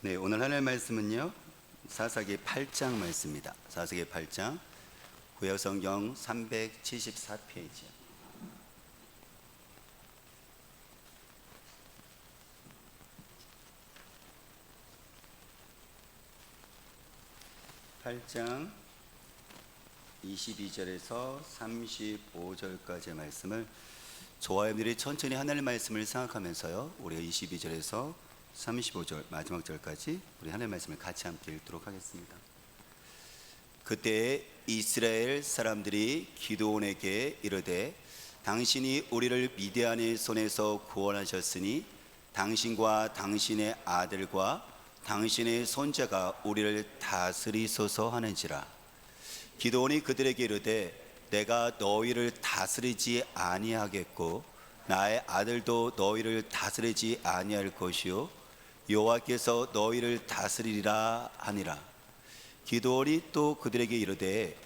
네, 오늘 하나님 말씀은요, 사사기 8장 말씀입니다. 사사기 8장, 구약성경 374페이지. 8장 22절에서 35절까지의 말씀을 저와 여러분들이 천천히 하나님 말씀을 생각하면서요, 우리가 22절에서 35절 마지막 절까지 우리 하나님 말씀을 같이 함께 읽도록 하겠습니다. 그때 이스라엘 사람들이 기드온에게 이르되 당신이 우리를 미디안의 손에서 구원하셨으니 당신과 당신의 아들과 당신의 손자가 우리를 다스리소서 하는지라. 기드온이 그들에게 이르되 내가 너희를 다스리지 아니하겠고 나의 아들도 너희를 다스리지 아니할 것이요 여호와께서 너희를 다스리리라 하니라. 기드온이 또 그들에게 이르되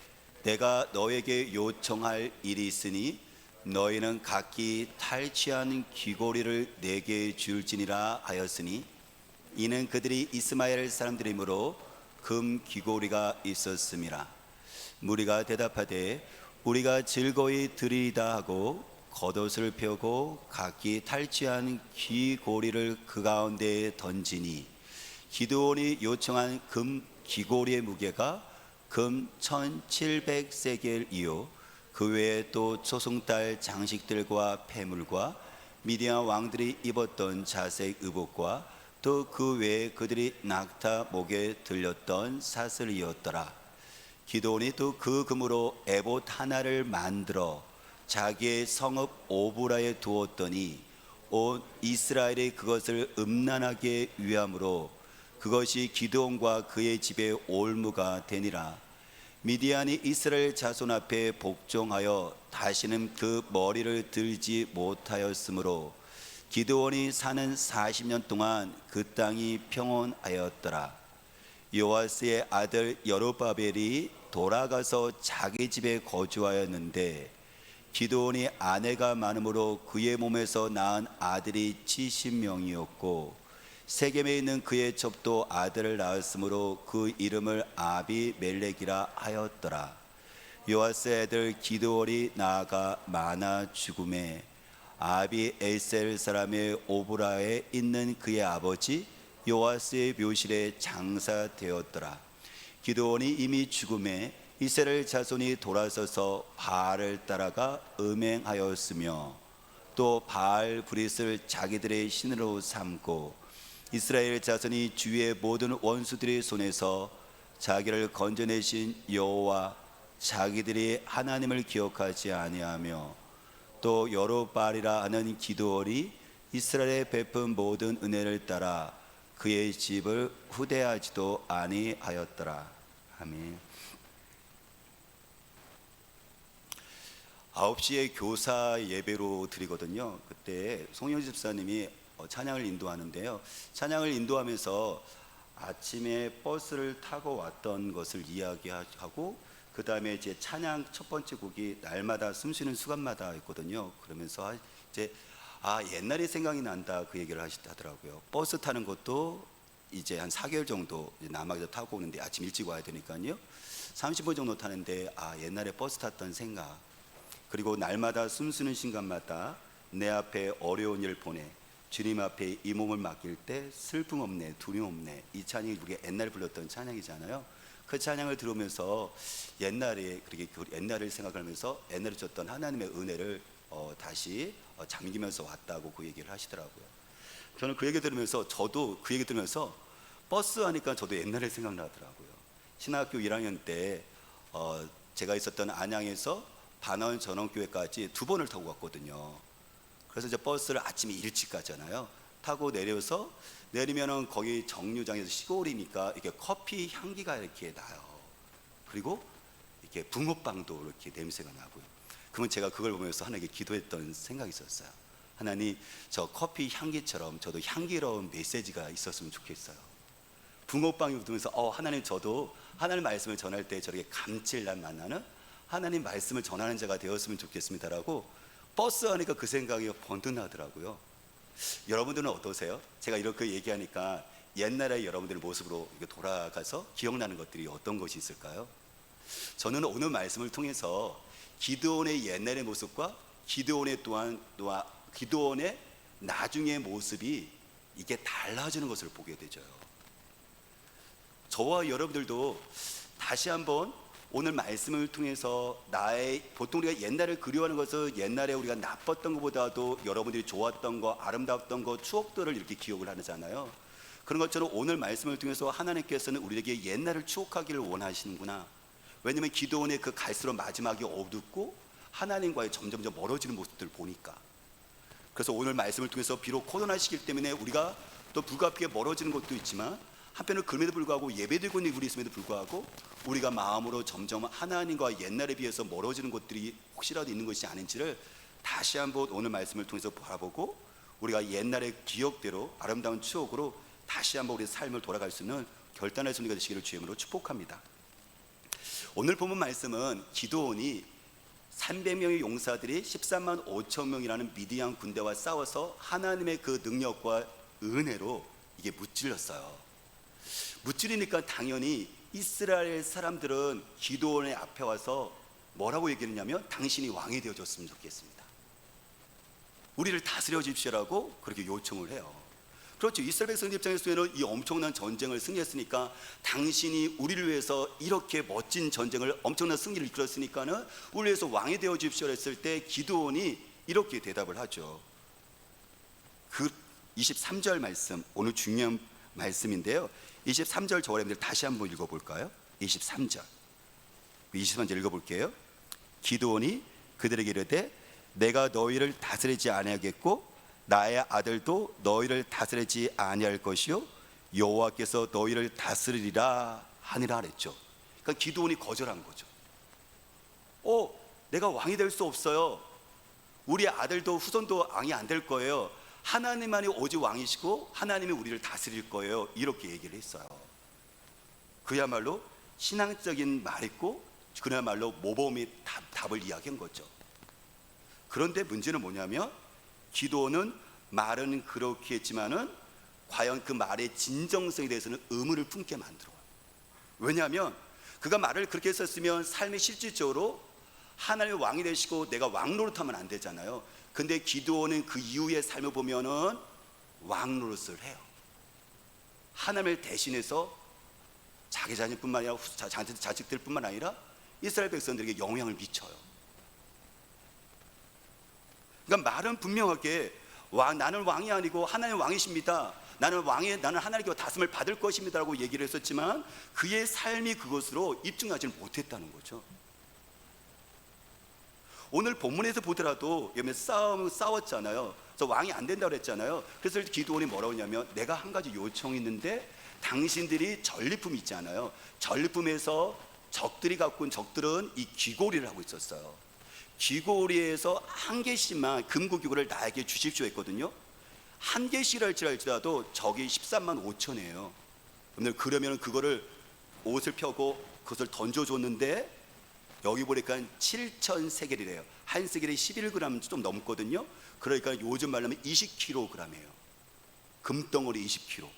내가 너에게 요청할 일이 있으니 너희는 각기 탈취한 귀고리를 내게 줄지니라 하였으니 이는 그들이 이스마엘 사람들이므로 금 귀고리가 있었음이라. 무리가 대답하되 우리가 즐거이 드리이다 하고 겉옷을 펴고 각기 탈취한 귀고리를 그 가운데에 던지니 기드온이 요청한 금 귀고리의 무게가 금 1700세겔이요 그 외에 또 초승달 장식들과 폐물과 미디안 왕들이 입었던 자색 의복과 또 그 외에 그들이 낙타 목에 들렸던 사슬이었더라. 기드온이 또 그 금으로 에봇 하나를 만들어 자기의 성읍 오브라에 두었더니 온 이스라엘이 그것을 음란하게 위함으로 그것이 기드온과 그의 집의 올무가 되니라. 미디안이 이스라엘 자손 앞에 복종하여 다시는 그 머리를 들지 못하였으므로 기드온이 사는 40년 동안 그 땅이 평온하였더라. 요아스의 아들 여룹바벨이 돌아가서 자기 집에 거주하였는데 기드온이 아내가 많으므로 그의 몸에서 낳은 아들이 70명이었고 세겜에 있는 그의 첩도 아들을 낳았으므로 그 이름을 아비멜렉이라 하였더라. 요아스의 아들 기드온이 나아가 많아 죽음에 아비에셀 사람의 오브라에 있는 그의 아버지 요아스의 묘실에 장사되었더라. 기드온이 이미 죽음에 이스라엘 자손이 돌아서서 바알을 따라가 음행하였으며 또 바알 브릿을 자기들의 신으로 삼고 이스라엘 자손이 주의 모든 원수들의 손에서 자기를 건져내신 여호와 자기들이 하나님을 기억하지 아니하며 또 여룹바알이라 하는 기드온이 이스라엘에 베푼 모든 은혜를 따라 그의 집을 후대하지도 아니하였더라. 아멘. 9시에 교사 예배로 드리거든요. 그때 송영 집사님이 찬양을 인도하는데요. 찬양을 인도하면서 아침에 버스를 타고 왔던 것을 이야기하고 그 다음에 이제 찬양 첫 번째 곡이 날마다 숨쉬는 수간마다 있거든요. 그러면서 이제 옛날이 생각이 난다 그 얘기를 하시더라고요. 버스 타는 것도 이제 한 4개월 정도 남아서 타고 오는데 아침 일찍 와야 되니까요. 30분 정도 타는데 옛날에 버스 탔던 생각, 그리고 날마다 숨쉬는 순간마다 내 앞에 어려운 일 보내 주님 앞에 이 몸을 맡길 때 슬픔 없네 두려움 없네, 이 찬양이 우리가 옛날에 불렀던 찬양이잖아요. 그 찬양을 들으면서 옛날에 그렇게 옛날을 생각하면서 옛날에 줬던 하나님의 은혜를 다시 잠기면서 왔다고 그 얘기를 하시더라고요. 저는 그 얘기 들으면서 저도 그 얘기 들으면서 버스 하니까 저도 옛날에 생각나더라고요. 신학교 1학년 때 제가 있었던 안양에서 반원 전원교회까지 2번을 타고 갔거든요. 그래서 이제 버스를 아침에 일찍 가잖아요. 타고 내려서 내리면은 거기 정류장에서 시골이니까 이렇게 커피 향기가 이렇게 나요. 그리고 이렇게 붕어빵도 이렇게 냄새가 나고요. 그러면 제가 그걸 보면서 하나님께 기도했던 생각이 있었어요. 하나님, 저 커피 향기처럼 저도 향기로운 메시지가 있었으면 좋겠어요. 붕어빵이 묻으면서 하나님, 저도 하나님 말씀을 전할 때 저렇게 감칠맛 만나는 하나님 말씀을 전하는 자가 되었으면 좋겠습니다라고 버스 하니까 그 생각이 번뜩 나더라고요. 여러분들은 어떠세요? 제가 이렇게 얘기하니까 옛날의 여러분들의 모습으로 돌아가서 기억나는 것들이 어떤 것이 있을까요? 저는 오늘 말씀을 통해서 기드온의 옛날의 모습과 기드온의 기드온의 나중의 모습이 이게 달라지는 것을 보게 되죠. 저와 여러분들도 다시 한번 오늘 말씀을 통해서 보통 우리가 옛날을 그리워하는 것은 옛날에 우리가 나빴던 것보다도 여러분들이 좋았던 거, 아름다웠던 거, 추억들을 이렇게 기억을 하잖아요. 그런 것처럼 오늘 말씀을 통해서 하나님께서는 우리에게 옛날을 추억하기를 원하시는구나. 왜냐하면 기드온의 그 갈수록 마지막이 어둡고 하나님과의 점점 멀어지는 모습들을 보니까. 그래서 오늘 말씀을 통해서 비록 코로나 시기 때문에 우리가 또 불가피하게 멀어지는 것도 있지만, 한편으로 그럼에도 불구하고 예배드리고 있는 우리 있음에도 불구하고 우리가 마음으로 점점 하나님과 옛날에 비해서 멀어지는 것들이 혹시라도 있는 것이 아닌지를 다시 한번 오늘 말씀을 통해서 바라보고, 우리가 옛날의 기억대로 아름다운 추억으로 다시 한번 우리의 삶을 돌아갈 수 있는 결단의 순간이 되시기를 주님으로 축복합니다. 오늘 본문 말씀은 기드온이 300명의 용사들이 13만 5천 명이라는 미디안 군대와 싸워서 하나님의 그 능력과 은혜로 이게 무찔렸어요. 무찔리니까 당연히 이스라엘 사람들은 기드온의 앞에 와서 뭐라고 얘기했냐면, 당신이 왕이 되어줬으면 좋겠습니다. 우리를 다스려 주십시오라고 그렇게 요청을 해요. 그렇죠. 이스라엘 백성들 입장에서는 이 엄청난 전쟁을 승리했으니까, 당신이 우리를 위해서 이렇게 멋진 전쟁을 엄청난 승리를 이끌었으니까는 우리를 위해서 왕이 되어 주십시오 했을 때 기드온이 이렇게 대답을 하죠. 그 23절 말씀, 오늘 중요한 말씀인데요. 23절 저와 여러분들 다시 한번 읽어볼까요? 23절 읽어볼게요. 기드온이 그들에게 이르되 내가 너희를 다스리지 아니하겠고 나의 아들도 너희를 다스리지 아니할 것이요 여호와께서 너희를 다스리리라 하니라 그랬죠. 그러니까 기드온이 거절한 거죠. 내가 왕이 될 수 없어요. 우리 아들도 후손도 왕이 안 될 거예요. 하나님만이 오직 왕이시고 하나님이 우리를 다스릴 거예요. 이렇게 얘기를 했어요. 그야말로 신앙적인 말이고, 그야말로 모범의 답을 이야기한 거죠. 그런데 문제는 뭐냐면, 기드온은 말은 그렇게 했지만은 과연 그 말의 진정성에 대해서는 의문을 품게 만들어요. 왜냐하면 그가 말을 그렇게 했었으면 삶의 실질적으로 하나님의 왕이 되시고 내가 왕 노릇하면 안 되잖아요. 근데 기드온은 그 이후의 삶을 보면은 왕 노릇을 해요. 하나님을 대신해서 자기 자녀뿐만 아니라 자식들뿐만 아니라 이스라엘 백성들에게 영향을 미쳐요. 그러니까 말은 분명하게 나는 왕이 아니고 하나님 왕이십니다. 나는 하나님께 다스림을 받을 것입니다라고 얘기를 했었지만, 그의 삶이 그것으로 입증하지 못했다는 거죠. 오늘 본문에서 보더라도 싸웠잖아요. 그래서 왕이 안 된다고 그랬잖아요. 그래서 기드온이 뭐라고 했냐면, 내가 한 가지 요청이 있는데 당신들이 전리품 있잖아요. 전리품에서 적들이 갖고 온 적들은 이 귀고리를 하고 있었어요. 귀고리에서 한 개씩만 금고귀고리를 나에게 주십시오 했거든요. 한 개씩이랄지라도 적이 13만 5천이에요. 그러면 그거를 옷을 펴고 그것을 던져줬는데, 여기 보니까 7천 세겔이래요. 한 세겔이 11g 좀 넘거든요. 그러니까 요즘 말로 하면 20kg이에요. 금덩어리 20kg.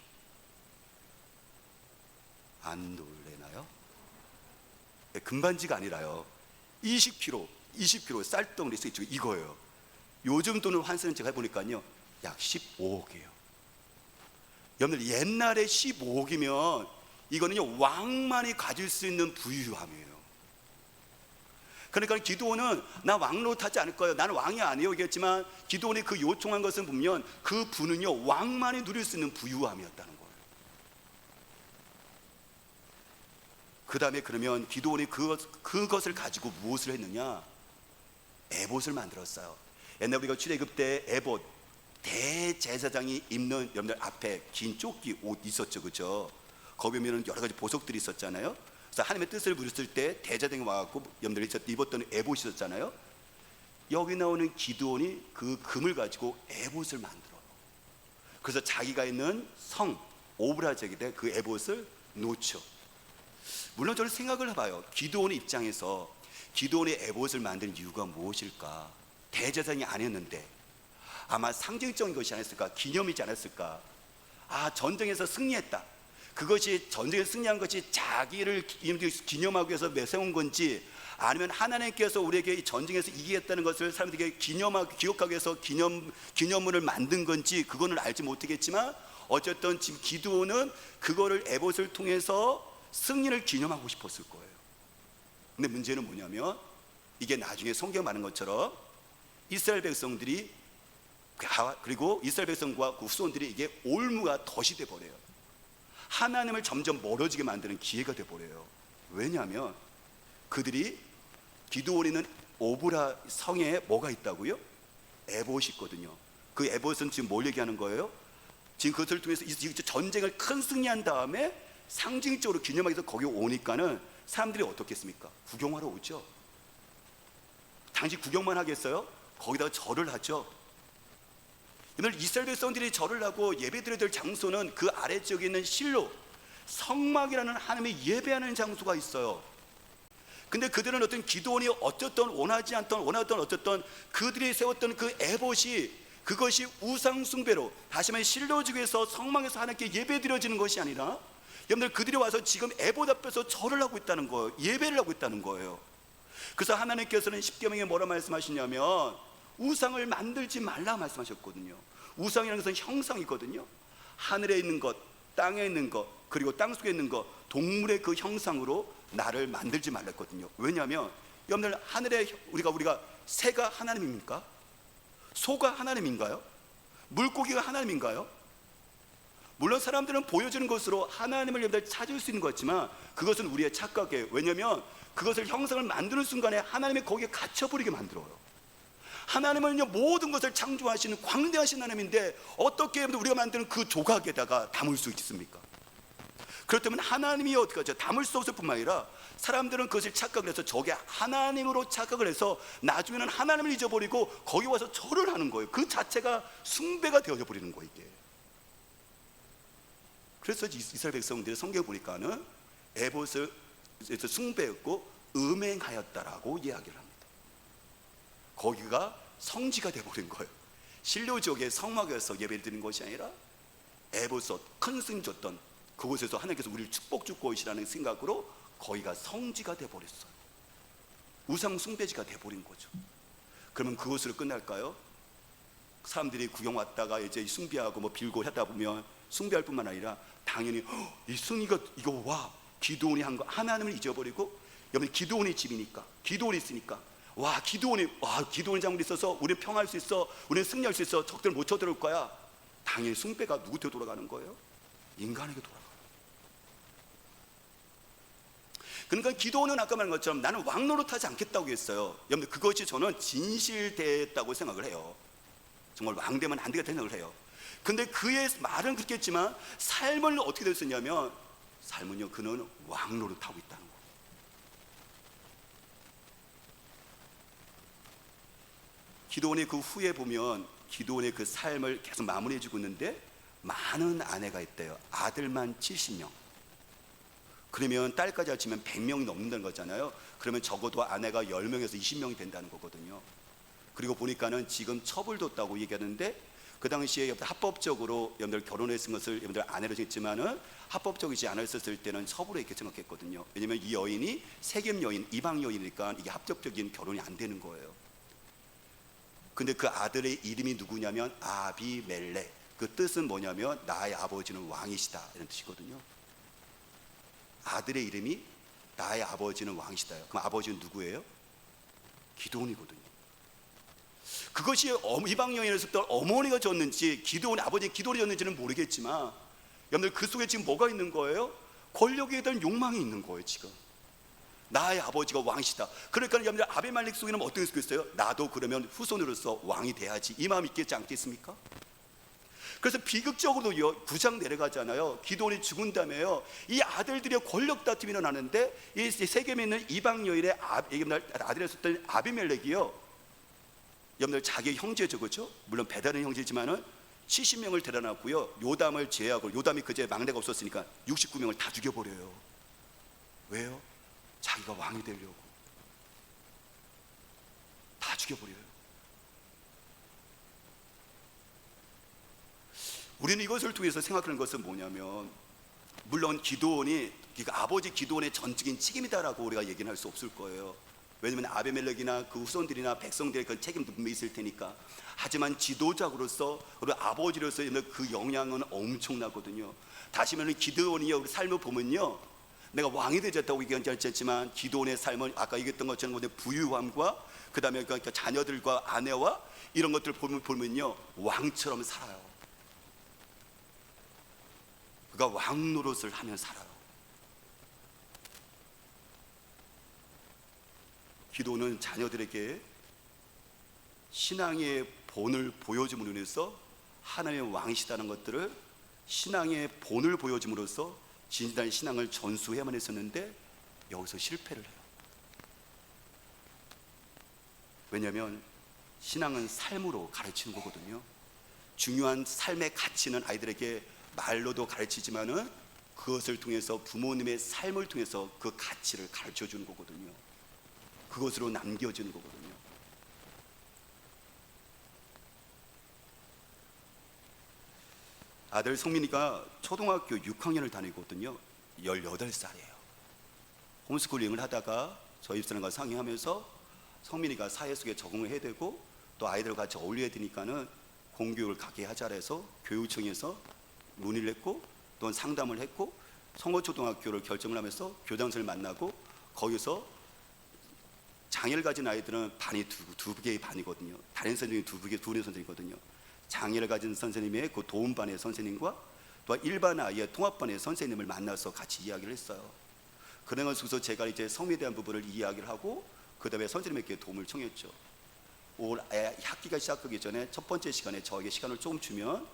안 놀래나요? 금반지가 아니라요. 20kg 쌀덩어리 있죠. 이거예요. 요즘 돈을 환산은 제가 해보니까요, 약 15억이에요. 여러분들, 옛날에 15억이면 이거는요 왕만이 가질 수 있는 부유함이에요. 그러니까 기드온은 나 왕노릇하지 않을 거예요, 나는 왕이 아니에요 얘기했지만, 기드온이 그 요청한 것을 보면 그 부는요 왕만이 누릴 수 있는 부유함이었다는 거예요. 그 다음에 그러면 기드온이 그것을 가지고 무엇을 했느냐? 에봇을 만들었어요. 옛날 우리가 출애굽 때 에봇, 대제사장이 입는, 여러분들 앞에 긴 조끼 옷 있었죠, 그죠? 거기 보면 여러 가지 보석들이 있었잖아요. 그래서 하나님의 뜻을 부렸을 때 대제사장이 와갖고 여러분들이 입었던 에봇이 있었잖아요. 여기 나오는 기드온이 그 금을 가지고 에봇을 만들어요. 그래서 자기가 있는 성 오브라제기에 그 에봇을 놓죠. 물론 저는 생각을 해봐요. 기드온의 입장에서 기드온의 에봇을 만든 이유가 무엇일까? 대제사장이 아니었는데 아마 상징적인 것이 아니었을까? 기념이지 않았을까? 전쟁에서 승리했다, 그것이 전쟁에서 승리한 것이 자기를 기념하기 위해서 세운 건지, 아니면 하나님께서 우리에게 이 전쟁에서 이기겠다는 것을 사람들에게 기억하기 위해서 기념물을 만든 건지, 그거는 알지 못하겠지만 어쨌든 지금 기드온은 그거를 에봇을 통해서 승리를 기념하고 싶었을 거예요. 근데 문제는 뭐냐면, 이게 나중에 성경 말하는 것처럼 이스라엘 백성들이, 그리고 이스라엘 백성과 그 후손들이 이게 올무가 덫이 돼버려요. 하나님을 점점 멀어지게 만드는 기회가 돼버려요. 왜냐하면 그들이, 기드온이 있는 오브라 성에 뭐가 있다고요? 에봇이 있거든요. 그 에봇은 지금 뭘 얘기하는 거예요? 지금 그것을 통해서 전쟁을 큰 승리한 다음에 상징적으로 기념하기 위해서 거기 오니까는 사람들이 어떻겠습니까? 구경하러 오죠. 당시 구경만 하겠어요? 거기다가 절을 하죠. 오늘 이스라엘 백성들이 절을 하고 예배드려야 될 장소는 그 아래쪽에 있는 실로, 성막이라는 하나님의 예배하는 장소가 있어요. 근데 그들은 어떤 기드온이 어쨌든 원하지 않던 어쨌든 그들이 세웠던 그 에봇이, 그것이 우상 숭배로, 다시 말해 실로지구에서 성막에서 하나님께 예배드려지는 것이 아니라, 여러분들 그들이 와서 지금 에봇 앞에서 절을 하고 있다는 거예요. 예배를 하고 있다는 거예요. 그래서 하나님께서는 십계명에 뭐라 말씀하시냐면 우상을 만들지 말라 말씀하셨거든요. 우상이라는 것은 형상이거든요. 하늘에 있는 것, 땅에 있는 것, 그리고 땅 속에 있는 것, 동물의 그 형상으로 나를 만들지 말랬거든요. 왜냐하면 여러분들, 하늘에 우리가 새가 하나님입니까? 소가 하나님인가요? 물고기가 하나님인가요? 물론 사람들은 보여주는 것으로 하나님을 여러분들 찾을 수 있는 것 같지만 그것은 우리의 착각이에요. 왜냐하면 그것을 형상을 만드는 순간에 하나님이 거기에 갇혀버리게 만들어요. 하나님은 모든 것을 창조하시는 광대하신 하나님인데 어떻게 우리가 만드는 그 조각에다가 담을 수 있습니까? 그렇다면 하나님이 어떻게 하죠? 담을 수 없을 뿐만 아니라 사람들은 그것을 착각을 해서 저게 하나님으로 착각을 해서 나중에는 하나님을 잊어버리고 거기 와서 절을 하는 거예요. 그 자체가 숭배가 되어져 버리는 거예요, 이게. 그래서 이스라엘 백성들이 성경에 보니까는 에봇을 숭배했고 음행하였다라고 이야기를 합니다. 거기가 성지가 되어버린 거예요. 실로 지역의 성막에서 예배를 드리는 것이 아니라 에봇에서 큰 승리 줬던 그곳에서 하나님께서 우리를 축복 주고 오시라는 생각으로 거기가 성지가 되어버렸어요. 우상 숭배지가 되어버린 거죠. 그러면 그것으로 끝날까요? 사람들이 구경 왔다가 이제 숭배하고 뭐 빌고 하다 보면 숭배할 뿐만 아니라 당연히 이 승리가 이거 와, 기드온이 한 거, 하나님을 잊어버리고, 여러분 기드온이 집이니까, 기드온이 있으니까, 기드온이 장군이 있어서 우리는 평화할 수 있어, 우리는 승리할 수 있어, 적들 못 쳐들어올 거야. 당연히 숭배가 누구한테 돌아가는 거예요? 인간에게 돌아가요. 그러니까 기드온은 아까 말한 것처럼 나는 왕 노릇하지 않겠다고 했어요. 여러분 그것이 저는 진실됐다고 생각을 해요. 정말 왕 되면 안 되겠다는 생각을 해요. 근데 그의 말은 그렇게 했지만 삶은 어떻게 됐었냐면, 삶은요, 그는 왕 노릇하고 있다는 거예요. 기드온의 그 후에 보면 기드온의 그 삶을 계속 마무리해 주고 있는데 많은 아내가 있대요. 아들만 70명. 그러면 딸까지 합치면 100명이 넘는다는 거잖아요. 그러면 적어도 아내가 10명에서 20명이 된다는 거거든요. 그리고 보니까는 지금 처벌뒀다고 얘기하는데, 그 당시에 합법적으로 여러분들 결혼했은 것을 여러분들 아내로 했지만은 합법적이지 않았을 때는 처벌로 이렇게 생각했거든요. 왜냐면 이 여인이 세겜 여인, 이방 여인이니까 이게 합법적인 결혼이 안 되는 거예요. 근데 그 아들의 이름이 누구냐면 아비멜렉. 그 뜻은 뭐냐면 나의 아버지는 왕이시다, 이런 뜻이거든요. 아들의 이름이 나의 아버지는 왕이시다. 그럼 아버지는 누구예요? 기드온이거든요. 그것이 이방 여인에서부터 어머니가 졌는지 아버지 기드온이 졌는지는 모르겠지만 여러분들 그 속에 지금 뭐가 있는 거예요? 권력에 대한 욕망이 있는 거예요. 지금 나의 아버지가 왕이시다. 그러니까 여러분들 아비멜렉 속에는 어떤 게 있어요? 나도 그러면 후손으로서 왕이 돼야지, 이 마음이 있겠지 않겠습니까? 그래서 비극적으로도 9장 내려가잖아요. 기드온이 죽은 다음에요, 이 아들들의 권력 다툼이 일어나는데 이 세겜에 있는 이방 여인의 아들이었던 아비멜렉이요, 여러분들 자기 형제죠, 그렇죠? 물론 배다른 형제지만은 70명을 데려놨고요, 요담을 제외하고, 요담이 그제 막내가 없었으니까 69명을 다 죽여버려요. 왜요? 자기가 왕이 되려고 다 죽여버려요. 우리는 이것을 통해서 생각하는 것은 뭐냐면, 물론 기드온이, 그러니까 아버지 기드온의 전적인 책임이다라고 우리가 얘기는 할 수 없을 거예요. 왜냐하면 아베멜렉이나 그 후손들이나 백성들의 그 책임도 분명히 있을 테니까. 하지만 지도자로서, 그리고 아버지로서 그 영향은 엄청나거든요. 다시 말하면 기드온이 우리 삶을 보면요, 내가 왕이 되졌다고 얘기했지만 기드온의 삶은 아까 얘기했던 것처럼 부유함과 그 다음에 그러니까 자녀들과 아내와 이런 것들을 보면요, 왕처럼 살아요. 그가 왕 노릇을 하며 살아요. 기도는 자녀들에게 신앙의 본을 보여줌으로 인해서 하나님의 왕이시다는 것들을, 신앙의 본을 보여줌으로써 진실한 신앙을 전수해야만 했었는데 여기서 실패를 해요. 왜냐하면 신앙은 삶으로 가르치는 거거든요. 중요한 삶의 가치는 아이들에게 말로도 가르치지만은 그것을 통해서 부모님의 삶을 통해서 그 가치를 가르쳐 주는 거거든요. 그것으로 남겨지는 거거든요. 아들 성민이가 초등학교 6학년을 다니거든요. 18살이에요. 홈스쿨링을 하다가 저희 집사람과 상의하면서 성민이가 사회 속에 적응을 해야 되고 또 아이들과 같이 어울려야 되니까는 공교육을 갖게 하자 해서 교육청에서 논의를 했고 또 상담을 했고 성호초등학교를 결정을 하면서 교장선생을 만나고, 거기서 장애를 가진 아이들은 반이 두 개의 반이거든요. 다른 선생님이 두 개의 선생님이거든요. 장애를 가진 선생님의 그 도움반의 선생님과 또 일반 아이의 통합반의 선생님을 만나서 같이 이야기를 했어요. 그런 것에서 제가 이제 성미에 대한 부분을 이야기를 하고 그 다음에 선생님에게 도움을 청했죠. 올 학기가 시작하기 전에 첫 번째 시간에 저에게 시간을 조금 주면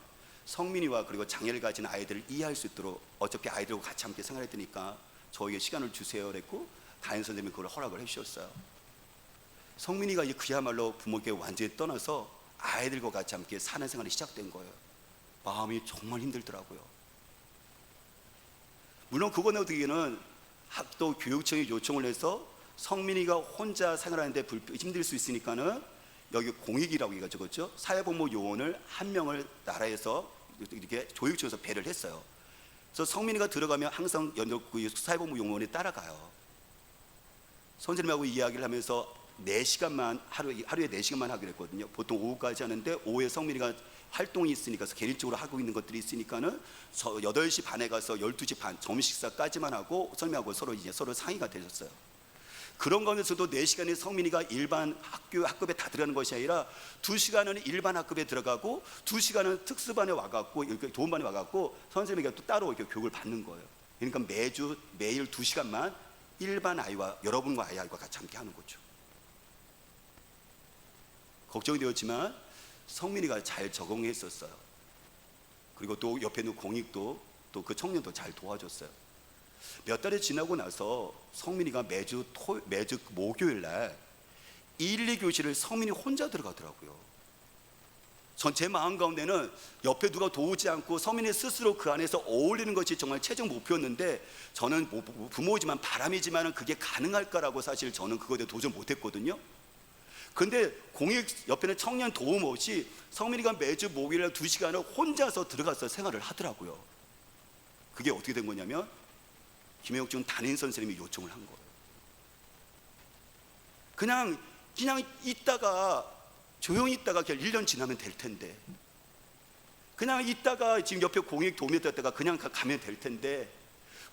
성민이와 그리고 장애를 가진 아이들을 이해할 수 있도록, 어차피 아이들과 같이 함께 생활해야 되니까 저에게 시간을 주세요 그랬고 담임 선생님이 그걸 허락을 해주셨어요. 성민이가 그야말로 부모에게 완전히 떠나서 아이들과 같이 함께 사는 생활이 시작된 거예요. 마음이 정말 힘들더라고요. 물론 그거는 어떻게는 학도 교육청이 요청을 해서 성민이가 혼자 생활하는데 힘들 수 있으니까는 여기 공익이라고 얘기가 적었죠. 사회복무 요원을 한 명을 나라에서 이렇게 교육청에서 배를 했어요. 그래서 성민이가 들어가면 항상 사회복무 요원이 따라가요. 선생님하고 이야기를 하면서 4시간만 하루에 4시간만 하기로 했거든요. 보통 오후까지 하는데 오후에 성민이가 활동이 있으니까 개인적으로 하고 있는 것들이 있으니까는 8시 반에 가서 12시 반 점심식사까지만 하고 선생님하고 서로 상의가 되셨어요. 그런 가운데서도 4시간의 성민이가 일반 학급에 다 들어가는 것이 아니라 2시간은 일반 학급에 들어가고 2시간은 특수반에 와갖고 도움반에 와갖고 선생님에게 또 따로 이렇게 교육을 받는 거예요. 그러니까 매일 2시간만 일반 아이와 여러분과 아이와 같이 함께 하는 거죠. 걱정이 되었지만 성민이가 잘 적응했었어요. 그리고 또 옆에 있는 공익도 또 그 청년도 잘 도와줬어요. 몇 달이 지나고 나서 성민이가 매주 목요일 날 1, 2교시를 성민이 혼자 들어가더라고요. 전 제 마음 가운데는 옆에 누가 도우지 않고 성민이 스스로 그 안에서 어울리는 것이 정말 최종 목표였는데, 저는 부모이지만 바람이지만 그게 가능할까라고 사실 저는 그거에 대해 도전 못했거든요. 근데 공익 옆에는 청년 도움 없이 성민이가 매주 목요일 날 2시간을 혼자서 들어가서 생활을 하더라고요. 그게 어떻게 된 거냐면 김혜옥중 담임 선생님이 요청을 한 거예요. 그냥 있다가 조용히 있다가 1년 지나면 될 텐데, 그냥 있다가 지금 옆에 공익 도움이 됐다가 그냥 가면 될 텐데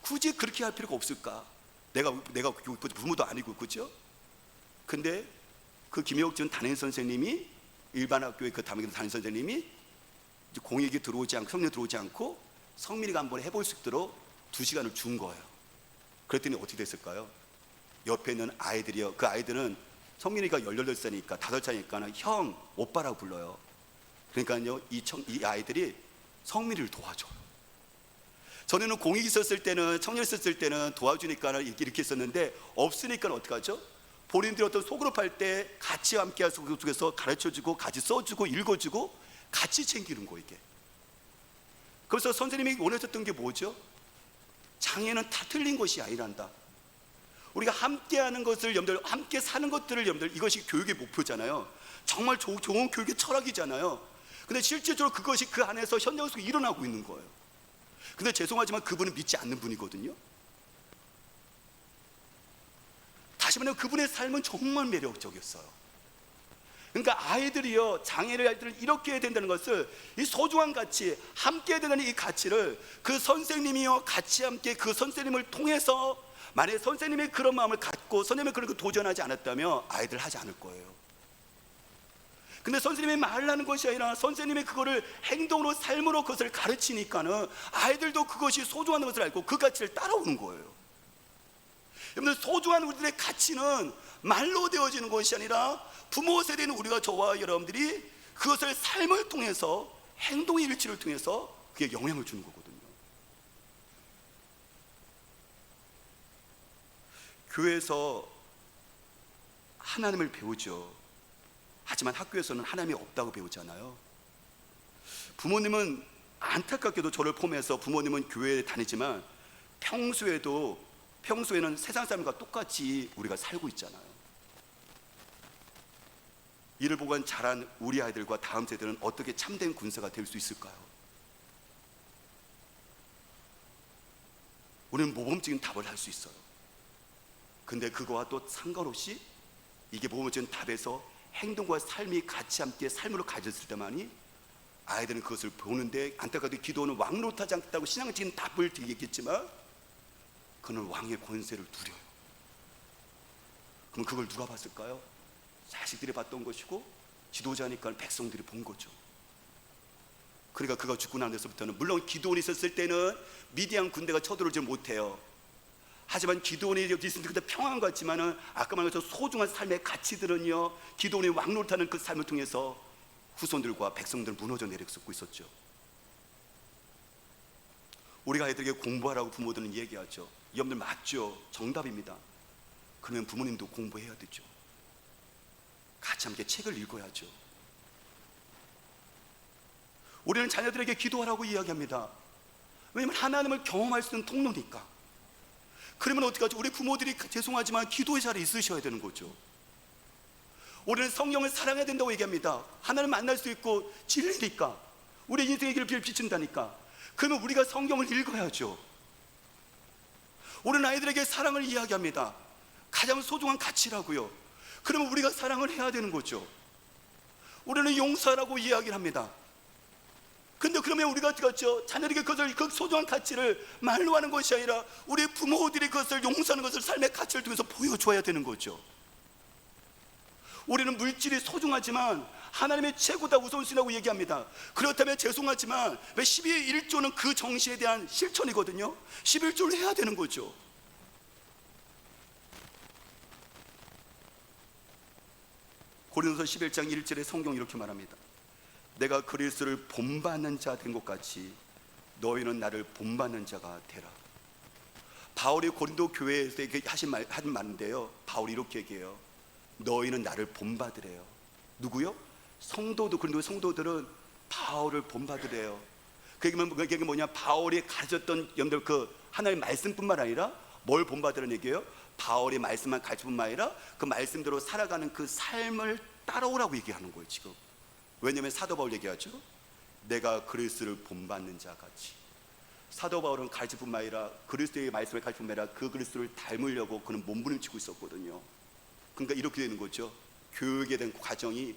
굳이 그렇게 할 필요가 없을까? 내가 부모도 아니고, 그죠? 근데 그 김혜옥준 담임 선생님이, 일반 학교의 그 담임 선생님이 공익이 들어오지 않고 성민이 들어오지 않고 성민이가 한번 해볼 수 있도록 2시간을 준 거예요. 그랬더니 어떻게 됐을까요? 옆에 있는 아이들이요, 그 아이들은 성민이가 18살이니까 5살이니까 형, 오빠라고 불러요. 그러니까요, 이 아이들이 성민이를 도와줘요. 전에는 공익이 있었을 때는, 청년 있었을 때는 도와주니까 이렇게 했었는데, 없으니까 어떡하죠? 본인들이 어떤 소그룹 할 때 같이 함께 속에서 가르쳐주고 같이 써주고 읽어주고 같이 챙기는 거, 이게. 그래서 선생님이 원하셨던 게 뭐죠? 장애는 다 틀린 것이 아니란다. 우리가 함께하는 것을 여러분들, 함께 사는 것들을 여러분들, 이것이 교육의 목표잖아요. 정말 좋은 교육의 철학이잖아요. 근데 실질적으로 그것이 그 안에서 현장 속에 일어나고 있는 거예요. 근데 죄송하지만 그분은 믿지 않는 분이거든요. 다시 말하면 그분의 삶은 정말 매력적이었어요. 그러니까 아이들이요, 장애를 아이들을 이렇게 해야 된다는 것을, 이 소중한 가치, 함께 해야 된다는 이 가치를 그 선생님이요 같이 함께 그 선생님을 통해서, 만약에 선생님의 그런 마음을 갖고 선생님의 그런 거 도전하지 않았다면 아이들 하지 않을 거예요. 근데 선생님이 말을 하는 것이 아니라 선생님이 그거를 행동으로, 삶으로 그것을 가르치니까는 아이들도 그것이 소중한 것을 알고 그 가치를 따라오는 거예요. 여러분들, 소중한 우리들의 가치는 말로 되어지는 것이 아니라 부모 세대는 우리가, 저와 여러분들이 그것을 삶을 통해서, 행동의 일치를 통해서 그게 영향을 주는 거거든요. 교회에서 하나님을 배우죠. 하지만 학교에서는 하나님이 없다고 배우잖아요. 부모님은 안타깝게도 저를 포함해서 부모님은 교회에 다니지만 평소에는 세상 사람과 똑같이 우리가 살고 있잖아요. 이를 보고 자란 우리 아이들과 다음 세대는 어떻게 참된 군사가 될 수 있을까요? 우리는 모범적인 답을 할 수 있어요. 근데 그거와 또 상관없이 이게 모범적인 답에서 행동과 삶이 같이 함께 삶으로 가졌을 때만이 아이들은 그것을 보는데, 안타깝게도 기도는 왕노릇하지 않겠다고 신앙적인 답을 드리겠지만 그는 왕의 권세를 누려요. 그럼 그걸 누가 봤을까요? 자식들이 봤던 것이고, 지도자니까 백성들이 본 거죠. 그러니까 그가 죽고 난 데서부터는, 물론 기도원이 있었을 때는 미디안 군대가 쳐들어오지 못해요. 하지만 기도원이 있을 때 그때 평안 같지만은 아까 말한 것처럼 소중한 삶의 가치들은요, 기도원이 왕노릇하는 그 삶을 통해서 후손들과 백성들은 무너져 내려서고 있었죠. 우리가 아이들에게 공부하라고 부모들은 얘기하죠. 여러분들 맞죠? 정답입니다. 그러면 부모님도 공부해야 되죠. 같이 함께 책을 읽어야죠. 우리는 자녀들에게 기도하라고 이야기합니다. 왜냐하면 하나님을 경험할 수 있는 통로니까. 그러면 어떡하죠? 우리 부모들이 죄송하지만 기도의 자리에 있으셔야 되는 거죠. 우리는 성령을 사랑해야 된다고 얘기합니다. 하나님을 만날 수 있고 진리니까, 우리 인생의 길을 비춘다니까. 그러면 우리가 성경을 읽어야죠. 우리는 아이들에게 사랑을 이야기합니다. 가장 소중한 가치라고요. 그러면 우리가 사랑을 해야 되는 거죠. 우리는 용서라고 이야기를 합니다. 근데 그러면 우리가 어떻게 자녀에게 그것을, 그 소중한 가치를 말로 하는 것이 아니라 우리 부모들이 그것을 용서하는 것을 삶의 가치를 통해서 보여줘야 되는 거죠. 우리는 물질이 소중하지만 하나님의 최고다, 우선순위라고 얘기합니다. 그렇다면 죄송하지만 12의 1조는 그 정신에 대한 실천이거든요. 11조를 해야 되는 거죠. 고린도서 11장 1절에 성경이 이렇게 말합니다. 내가 그리스도를 본받는 자 된 것 같이 너희는 나를 본받는 자가 되라. 바울이 고린도 교회에서 하신 말인데요, 바울이 이렇게 얘기해요. 너희는 나를 본받으래요. 누구요? 성도들, 고린도 성도들은 바울을 본받으래요. 그게 뭐냐? 바울이 가르쳤던 여러분들 그 하나님의 말씀뿐만 아니라 뭘 본받으라는 얘기예요? 바울이 말씀만 가르쳐뿐만 아니라 그 말씀대로 살아가는 그 삶을 따라오라고 얘기하는 거예요 지금. 왜냐하면 사도 바울 얘기하죠. 내가 그리스도를 본받는 자 같이. 사도 바울은 가르쳐뿐만 아니라 그리스도의 말씀을 가르쳐뿐만 아니라 그 그리스도를 닮으려고 그는 몸부림치고 있었거든요. 그러니까 이렇게 되는 거죠. 교육에 대한 과정이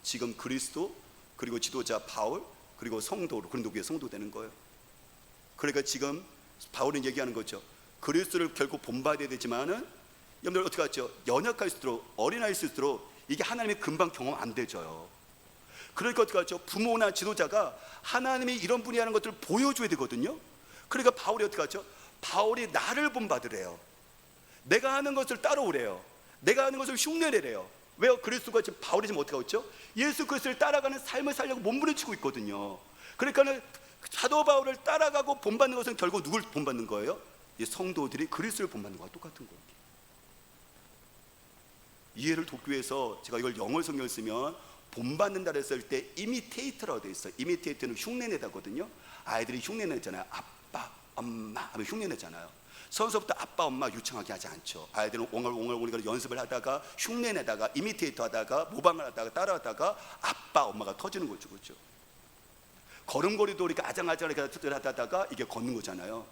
지금 그리스도, 그리고 지도자 바울, 그리고 성도, 고린도 교회 성도 되는 거예요. 그러니까 지금 바울은 얘기하는 거죠. 그리스도를 결국 본받아야 되지만은 여러분들 어떻게 하죠? 연약할수록, 어린아이일수록 이게 하나님의 금방 경험 안 되져요. 그러니까 어떻게 하죠? 부모나 지도자가 하나님이 이런 분이라는 것들을 보여줘야 되거든요. 그러니까 바울이 어떻게 하죠? 바울이 나를 본받으래요. 내가 하는 것을 따라오래요. 내가 하는 것을 흉내내래요. 왜요? 그리스도가 지금, 바울이 지금 어떻게 하고 있죠? 예수 그리스도를 따라가는 삶을 살려고 몸부림치고 있거든요. 그러니까는 사도 바울을 따라가고 본받는 것은 결국 누굴 본받는 거예요? 이 성도들이 그리스도를 본받는 것과 똑같은 거예요. 이해를 돕기 위해서 제가 이걸 영어 성경을 쓰면 본받는다 했을 때 이미테이터라고 되어 있어요. 이미테이터는 흉내내다거든요. 아이들이 흉내내잖아요. 아빠, 엄마 하면 흉내내잖아요. 서서부터 아빠, 엄마 유창하게 하지 않죠. 아이들은 옹알옹알 연습을 하다가 흉내내다가 이미테이터 하다가 모방을 하다가 따라하다가 아빠, 엄마가 터지는 거죠. 그렇죠? 걸음걸이도 이렇게 아장아장하게 하다가 이게 걷는 거잖아요.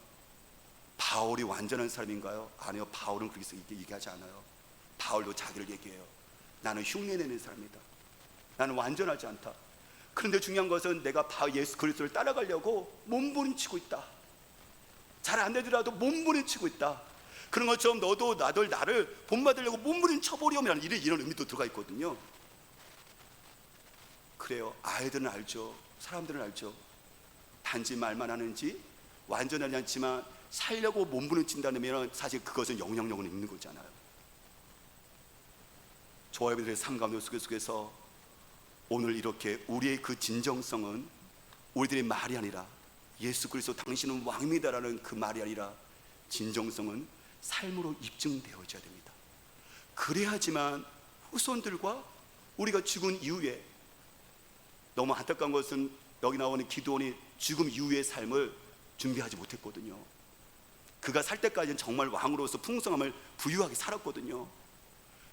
바울이 완전한 사람인가요? 아니요, 바울은 그렇게 얘기하지 않아요. 바울도 자기를 얘기해요. 나는 흉내내는 사람이다. 나는 완전하지 않다. 그런데 중요한 것은 내가 예수 그리스도를 따라가려고 몸부림치고 있다. 잘 안 되더라도 몸부림치고 있다. 그런 것처럼 너도 나를 본받으려고 몸부림쳐보려면 이런 의미도 들어가 있거든요. 그래요. 아이들은 알죠. 사람들은 알죠. 단지 말만 하는지 완전하지 않지만 살려고 몸부림친다면 사실 그것은 영향력은 있는 거잖아요. 저와 여러분들의 삶 가운데 속에서 오늘 이렇게 우리의 그 진정성은 우리들의 말이 아니라 예수 그리스도 당신은 왕입니다라는 그 말이 아니라 진정성은 삶으로 입증되어져야 됩니다. 그래야지만 후손들과 우리가 죽은 이후에, 너무 안타까운 것은 여기 나오는 기드온이 죽음 이후의 삶을 준비하지 못했거든요. 그가 살 때까지는 정말 왕으로서 풍성함을 부유하게 살았거든요.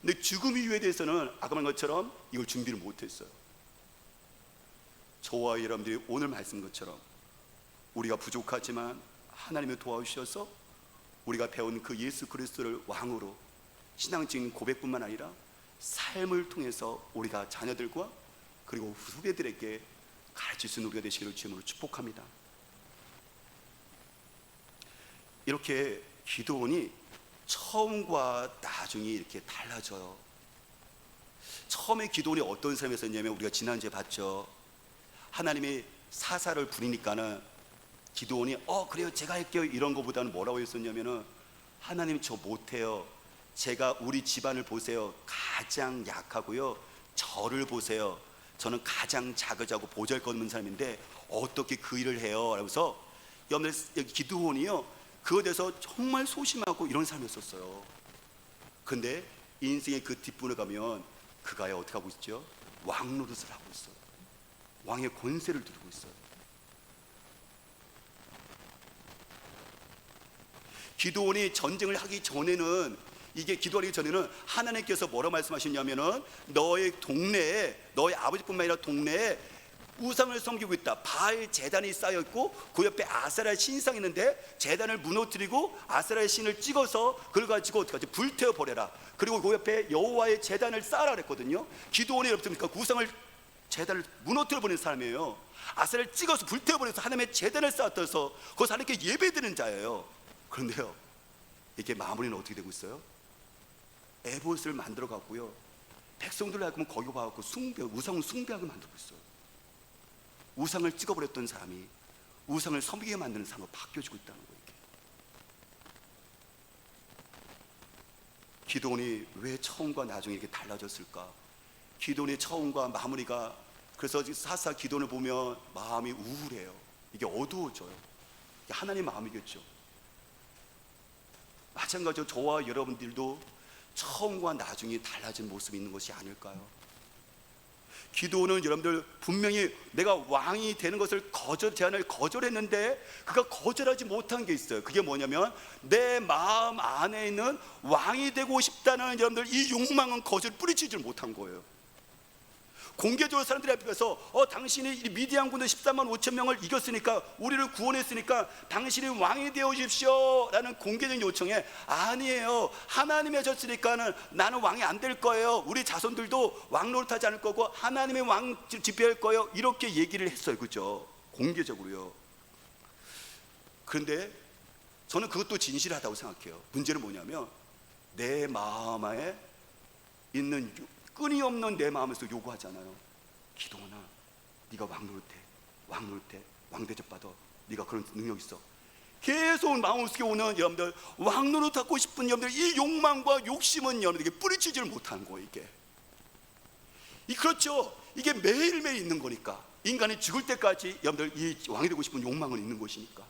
근데 죽음 이후에 대해서는 아까 말한 것처럼 이걸 준비를 못했어요. 저와 여러분들이 오늘 말씀 것처럼 우리가 부족하지만 하나님이 도와주셔서 우리가 배운 그 예수 그리스도를 왕으로 신앙적인 고백뿐만 아니라 삶을 통해서 우리가 자녀들과 그리고 후배들에게 가르칠 수 있는 우리가 되시기를 주님으로 축복합니다. 이렇게 기드온이 처음과 나중이 이렇게 달라져요. 처음에 기드온이 어떤 삶이었냐면 우리가 지난주에 봤죠. 하나님이 사사를 부리니까는 기드온이 그래요 제가 할게요 이런 거보다는 뭐라고 했었냐면은 하나님 저 못해요. 제가 우리 집안을 보세요. 가장 약하고요. 저를 보세요. 저는 가장 작아지고 보잘것없는 사람인데 어떻게 그 일을 해요? 라면서 여러분들 기드온이요 그거에 대해서 정말 소심하고 이런 삶이었었어요. 근데 인생의 그 뒷부분에 가면 그가 어떻게 하고 있죠? 왕 노릇을 하고 있어요. 왕의 권세를 누리고 있어요. 기드온이 전쟁을 하기 전에는 하나님께서 뭐라고 말씀하셨냐면은 너의 동네에, 너의 아버지뿐만 아니라 동네에 우상을 섬기고 있다. 바알 제단이 쌓여 있고 그 옆에 아세라의 신상이 있는데 제단을 무너뜨리고 아세라의 신을 찍어서 그걸 가지고 어떻게 하지? 불태워 버려라. 그리고 그 옆에 여호와의 제단을 쌓아라 그랬거든요. 기드온이 여러분들 그 우상을 제단을 무너뜨려 버리는 사람이에요. 아세라를 찍어서 불태워 버려서 하나님의 제단을 쌓았다서 거기서 하나님께 예배드리는 자예요. 그런데요, 이게 마무리는 어떻게 되고 있어요? 에봇을 만들어 갖고요, 백성들을 하여금 거기 와갖고 우상을 숭배하게 만들고 있어요. 우상을 찍어버렸던 사람이 우상을 섬기게 만드는 사람으로 바뀌어지고 있다는 거예요. 기드온이 왜 처음과 나중에 이렇게 달라졌을까? 기드온의 처음과 마무리가, 그래서 사사 기드온을 보면 마음이 우울해요. 이게 어두워져요. 이게 하나님 마음이겠죠. 마찬가지로 저와 여러분들도 처음과 나중에 달라진 모습이 있는 것이 아닐까요? 기드온은 여러분들 분명히 내가 왕이 되는 것을 제안을 거절했는데 그가 거절하지 못한 게 있어요. 그게 뭐냐면 내 마음 안에 있는 왕이 되고 싶다는 여러분들 이 욕망은 거절 뿌리치지 못한 거예요. 공개적으로 사람들이 앞에서 당신이 미디안 군대 14만 5천 명을 이겼으니까, 우리를 구원했으니까 당신이 왕이 되어 주십시오 라는 공개적인 요청에 아니에요, 하나님이 하셨으니까는 나는 왕이 안 될 거예요, 우리 자손들도 왕 노릇하지 않을 거고 하나님의 왕 집회할 거예요, 이렇게 얘기를 했어요. 그죠? 공개적으로요. 그런데 저는 그것도 진실하다고 생각해요. 문제는 뭐냐면 내 마음에 있는 끊임없는 내 마음에서 요구하잖아요. 기도나 네가 왕 노릇해, 왕 대접받아, 네가 그런 능력 있어. 계속 마음속에 오는 여러분들 왕 노릇하고 싶은 여러분들 이 욕망과 욕심은 여러분들에게 뿌리치지를 못하는 거예요. 그렇죠. 이게 매일매일 있는 거니까, 인간이 죽을 때까지 여러분들 이 왕이 되고 싶은 욕망은 있는 것이니까.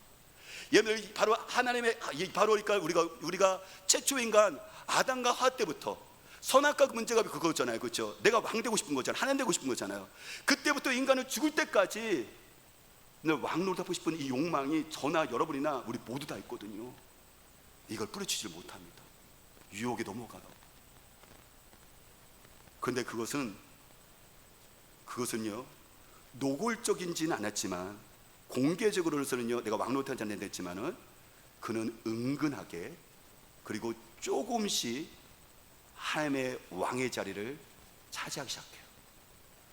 여러분들 바로 하나님의 바로 그러니까 우리가 최초 인간 아담과 하와 때부터 선악과 문제가 그거잖아요. 그렇죠? 내가 왕 되고 싶은 거잖아요. 하나님 되고 싶은 거잖아요. 그때부터 인간은 죽을 때까지 왕 노릇하고 싶은 이 욕망이 저나 여러분이나 우리 모두 다 있거든요. 이걸 뿌리치지 못합니다. 유혹에 넘어가요. 그런데 그것은요 노골적이지는 않았지만 공개적으로서는요, 내가 왕노릇하지 않는다 했지만은 그는 은근하게 그리고 조금씩 하나님의 왕의 자리를 차지하기 시작해요.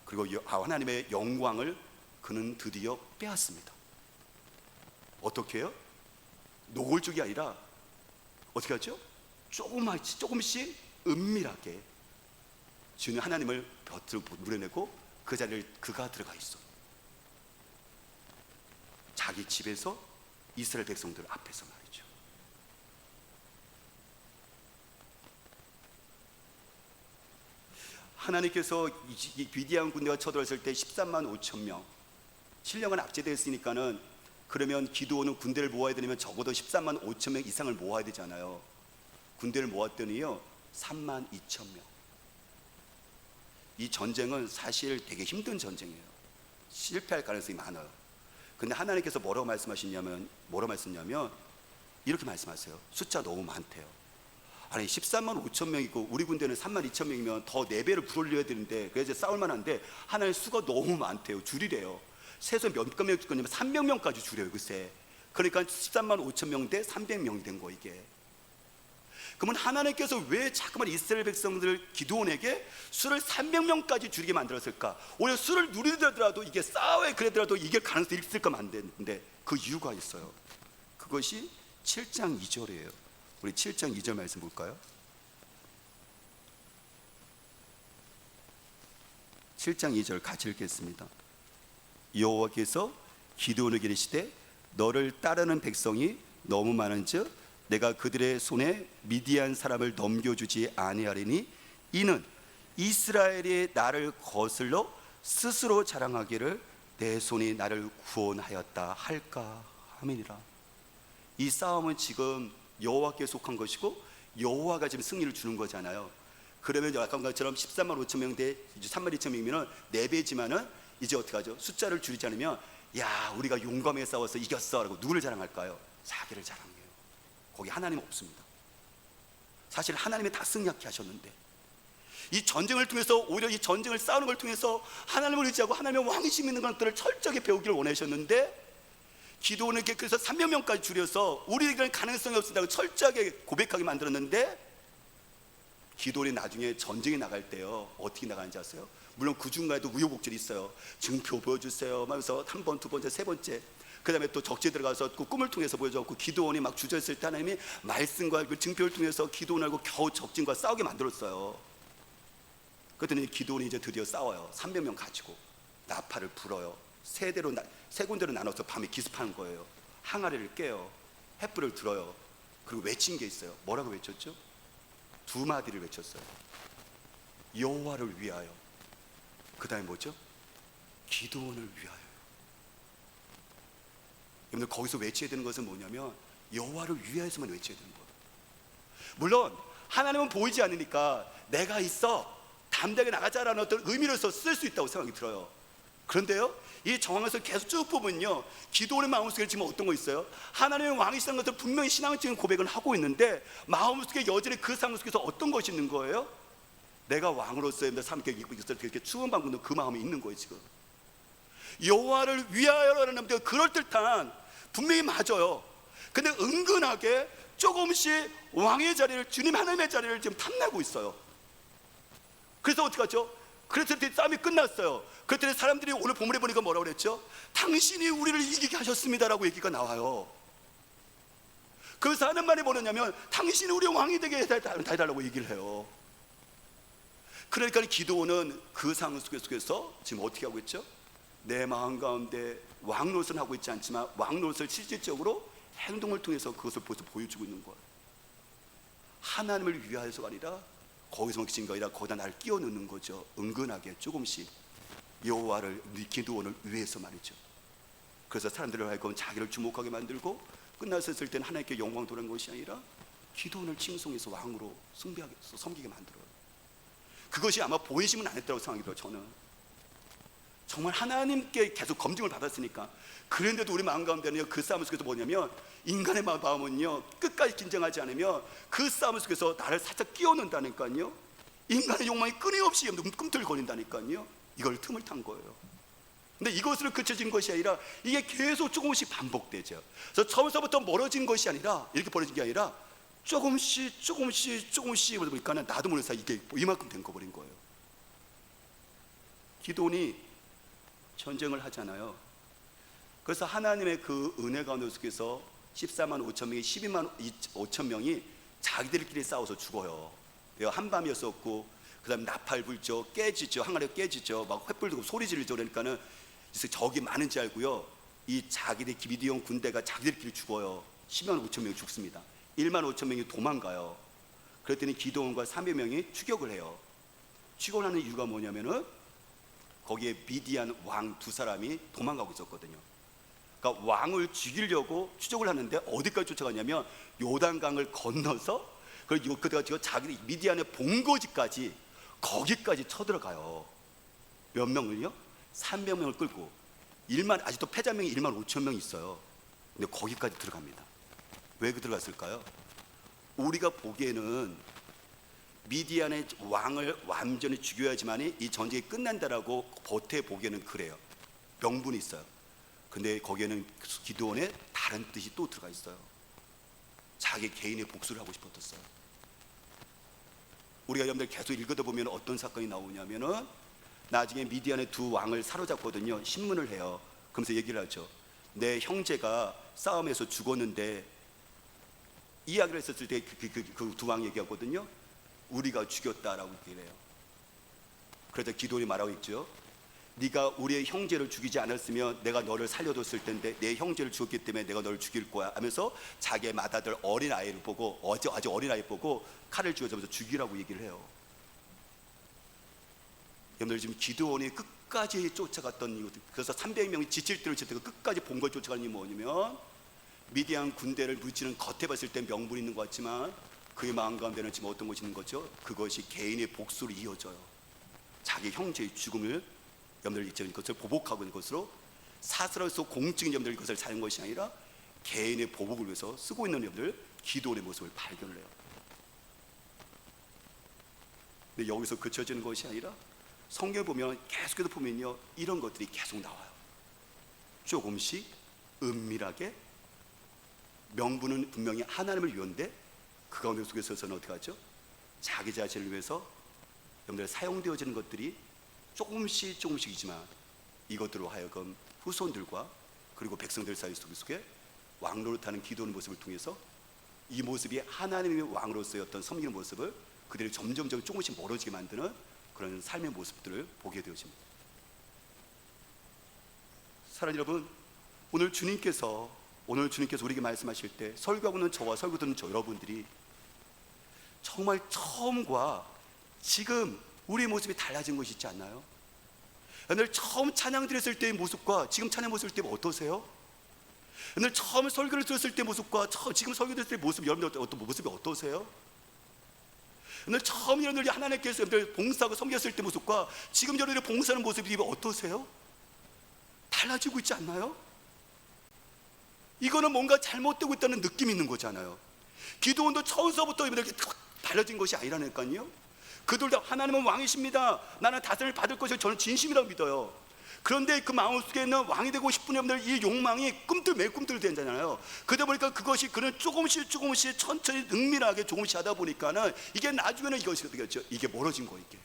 그리고 하나님의 영광을 그는 드디어 빼앗습니다. 어떻게 해요? 노골적이 아니라 어떻게 하죠? 조금씩 은밀하게 주는 하나님을 곁으로 물어내고 그 자리를 그가 들어가 있어. 자기 집에서 이스라엘 백성들 앞에서 말이죠. 하나님께서 이 미디안 군대가 쳐들어왔을 때 13만 5천 명 7년간 압제됐으니까는, 그러면 기드온은 군대를 모아야 되면 적어도 13만 5천 명 이상을 모아야 되잖아요. 군대를 모았더니요 3만 2천 명. 이 전쟁은 사실 되게 힘든 전쟁이에요. 실패할 가능성이 많아요. 근데 하나님께서 뭐라고 말씀하셨냐면 이렇게 말씀하세요. 숫자 너무 많대요. 아니 13만 5천 명이고 우리 군대는 3만 2천 명이면 더 4배를 불올려야 되는데, 그래서 싸울 만한데 하나님 수가 너무 많대요. 줄이래요. 세서 몇 명일 거냐면 300명까지 줄여요. 글쎄. 그러니까 13만 5천 명 대 300명이 된 거 이게. 그러면 하나님께서 왜 자꾸만 이스라엘 백성들 기드온에게 수를 300명까지 줄이게 만들었을까? 오히려 수를 누리더라도 이게 싸워야 그래더라도 이길 가능성이 있을까 안 되는데 그 이유가 있어요. 그것이 7장 2절이에요. 우리 7장 2절 말씀 볼까요? 7장 2절 같이 읽겠습니다. 여호와께서 기드온에게 이르시되 너를 따르는 백성이 너무 많은즉 내가 그들의 손에 미디안 사람을 넘겨주지 아니하리니 이는 이스라엘이 나를 거슬러 스스로 자랑하기를 내 손이 나를 구원하였다 할까 함이니라. 이 싸움은 지금 여호와께 속한 것이고 여호와가 지금 승리를 주는 거잖아요. 그러면 아까 것처럼 13만 5천 명 대 3만 2천 명이면 4배지만은 이제 어떻게 하죠? 숫자를 줄이지 않으면 야 우리가 용감하게 싸워서 이겼어 라고 누구를 자랑할까요? 자기를 자랑해요. 거기 하나님 없습니다. 사실 하나님이 다 승리하게 하셨는데 이 전쟁을 통해서 오히려 이 전쟁을 싸우는 걸 통해서 하나님을 의지하고 하나님의 왕이심 있는 것들을 철저하게 배우기를 원하셨는데 기드온에게 그래서 300명까지 줄여서 우리에게는 가능성이 없다고 철저하게 고백하게 만들었는데 기드온이 나중에 전쟁에 나갈 때요 어떻게 나가는지 아세요? 물론 그 중간에도 우여곡절이 있어요. 증표 보여주세요 하면서 한 번, 두 번째, 세 번째 그 다음에 또 적지에 들어가서 그 꿈을 통해서 보여줬고 기드온이 막 주저했을 때 하나님이 말씀과 그 증표를 통해서 기드온하고 겨우 적진과 싸우게 만들었어요. 그랬더니 기드온이 이제 드디어 싸워요. 300명 가지고 나팔을 불어요. 세 군데로 나눠서 밤에 기습하는 거예요. 항아리를 깨요. 횃불을 들어요. 그리고 외친 게 있어요. 뭐라고 외쳤죠? 2마디를 외쳤어요. 여호와를 위하여. 그 다음에 뭐죠? 기드온을 위하여. 여러분들 거기서 외쳐야 되는 것은 뭐냐면 여호와를 위하여서만 외쳐야 되는 거예요. 물론 하나님은 보이지 않으니까 내가 있어 담대하게 나가자라는 어떤 의미로서 쓸 수 있다고 생각이 들어요. 그런데요 이 정황에서 계속 쭉 보면요 기드온의 마음속에 지금 어떤 거 있어요? 하나님의 왕이시라는 것을 분명히 신앙적인 고백을 하고 있는데 마음속에 여전히 그 상황 속에서 어떤 것이 있는 거예요? 내가 왕으로서의 삶을 이렇게 추원받는 그 마음이 있는 거예요. 지금 여호와를 위하여라는 그럴듯한 분명히 맞아요. 근데 은근하게 조금씩 왕의 자리를 주님 하나님의 자리를 지금 탐내고 있어요. 그래서 어떻게 하죠? 그래서 싸움이 끝났어요. 그랬더니 사람들이 오늘 본문에 보니까 뭐라고 그랬죠? 당신이 우리를 이기게 하셨습니다라고 얘기가 나와요. 그래서 하는 말이 뭐냐면 당신이 우리 왕이 되게 해달라고 얘기를 해요. 그러니까 기드온은 그 상황 속에서 지금 어떻게 하고 있죠? 내 마음 가운데 왕노릇을 하고 있지 않지만 왕노릇을 실질적으로 행동을 통해서 그것을 보여주고 있는 거예요. 하나님을 위하여서가 아니라 거기서 먹힌 게 아니라 거기다 나를 끼워 넣는 거죠. 은근하게 조금씩 여호와를 기드온을 위해서 말이죠. 그래서 사람들을 하여금 자기를 주목하게 만들고 끝났을 때는 하나님께 영광 돌아간 것이 아니라 기드온을 칭송해서 왕으로 숭배하게 섬기게 만들어요. 그것이 아마 보이시면 안 했다고 생각이 들어요. 저는 정말 하나님께 계속 검증을 받았으니까. 그런데도 우리 마음 가운데는 그 싸움 속에서 뭐냐면 인간의 마음은요 끝까지 긴장하지 않으면 그 싸움 속에서 나를 살짝 끼워 넣는다니까요. 인간의 욕망이 끊임없이 꿈틀거린다니까요. 이걸 틈을 탄 거예요. 근데 이것으로 그쳐진 것이 아니라 이게 계속 조금씩 반복되죠. 그래서 처음서부터 멀어진 것이 아니라 이렇게 벌어진 게 아니라 조금씩 그러다 보니까 나도 모르는 사이 이게 이만큼 된 거 버린 거예요. 기도원이 전쟁을 하잖아요. 그래서 하나님의 그 은혜 가운데 속에서 14만 5천 명이 12만 5천 명이 자기들끼리 싸워서 죽어요. 한밤이었었고, 그 다음에 나팔 불죠, 깨지죠, 항아리가 깨지죠, 막 횃불 들고 소리 지르죠. 그러니까는 적이 많은지 알고요, 이 자기들 미디안 군대가 자기들끼리 죽어요. 10만 5천 명이 죽습니다. 1만 5천 명이 도망가요. 그랬더니 기드온과 300명이 추격을 해요. 추격을 하는 이유가 뭐냐면은 거기에 미디안 왕 두 사람이 도망가고 있었거든요. 그러니까 왕을 죽이려고 추적을 하는데 어디까지 쫓아가냐면 요단강을 건너서 그때가 지금 자기 미디안의 본거지까지, 거기까지 쳐들어가요. 몇 명을요? 300명을 끌고 아직도 패자명이 1만 5천 명 있어요. 근데 거기까지 들어갑니다. 왜 들어갔을까요? 우리가 보기에는 미디안의 왕을 완전히 죽여야지만 이 전쟁이 끝난다라고 겉에 보기에는 그래요. 명분이 있어요. 근데 거기에는 기드온의 다른 뜻이 또 들어가 있어요. 자기 개인의 복수를 하고 싶었어요. 우리가 여러분들 계속 읽어다 보면 어떤 사건이 나오냐면은 나중에 미디안의 두 왕을 사로잡거든요. 신문을 해요. 그러면서 얘기를 하죠. 내 형제가 싸움에서 죽었는데, 이야기를 했었을 때 그 두 왕 얘기하거든요. 우리가 죽였다라고 얘기를 해요. 그래서 기드온이 말하고 있죠. 네가 우리의 형제를 죽이지 않았으면 내가 너를 살려뒀을 텐데 내 형제를 죽였기 때문에 내가 너를 죽일 거야 하면서 자기의 맏아들 어린아이를 보고, 아주 어린아이 보고 칼을 쥐어주면서 죽이라고 얘기를 해요. 여러분들 지금 기드온이 끝까지 쫓아갔던 이유, 그래서 300명이 지칠 대로 지칠 때 끝까지 본 걸 쫓아가는 이유가 뭐냐면, 미디안 군대를 물치는 겉에 봤을 땐 명분이 있는 것 같지만 그의 마음 가운데는 지금 어떤 것이 있는 거죠? 그것이 개인의 복수로 이어져요. 자기 형제의 죽음을 여러분들 이제 이것을 보복하고 있는 것으로 사슬에서 공적인 여러분들 이것을 사는 것이 아니라 개인의 보복을 위해서 쓰고 있는 여러분들 기도원의 모습을 발견을 해요. 근데 여기서 그쳐지는 것이 아니라 성경에 보면 계속해서 보면요, 이런 것들이 계속 나와요. 조금씩 은밀하게, 명분은 분명히 하나님을 위한데 그 가운데 속에서는 어떻게 하죠? 자기 자신을 위해서 여러분들 사용되어지는 것들이 조금씩이지만 이것들로 하여금 후손들과 그리고 백성들 사이 속에 왕 노릇하는 기도하는 모습을 통해서 이 모습이 하나님의 왕으로서의 어떤 섬기는 모습을 그들이 점점 조금씩 멀어지게 만드는 그런 삶의 모습들을 보게 되어집니다. 사랑하는 여러분, 오늘 주님께서 우리에게 말씀하실 때 설교하고 있는 저와 설교 듣는 저 여러분들이 정말 처음과 지금 우리의 모습이 달라진 것이 있지 않나요? 오늘 처음 찬양 드렸을 때의 모습과 지금 찬양 모습을 때 어떠세요? 오늘 처음 설교를 들었을 때의 모습과 지금 설교 들었을 때의 모습, 여러분들 어떤 모습이 어떠세요? 오늘 처음 여러분들이 하나님께서 여러분들 봉사하고 섬겼을 때 모습과 지금 여러분들이 봉사하는 모습이 어떠세요? 달라지고 있지 않나요? 이거는 뭔가 잘못되고 있다는 느낌이 있는 거잖아요. 기도원도 처음서부터 이렇게 달라진 것이 아니라니까요. 그들도 하나님은 왕이십니다, 나는 다스림을 받을 것을 저는 진심이라고 믿어요. 그런데 그 마음속에 있는 왕이 되고 싶은 여러분들 이 욕망이 매일 꿈틀대잖아요. 그러다 보니까 그것이 그는 조금씩 천천히 은밀하게 조금씩 하다 보니까는 이게 나중에는 이것이 어떻게 됐죠? 이게 멀어진 거. 이게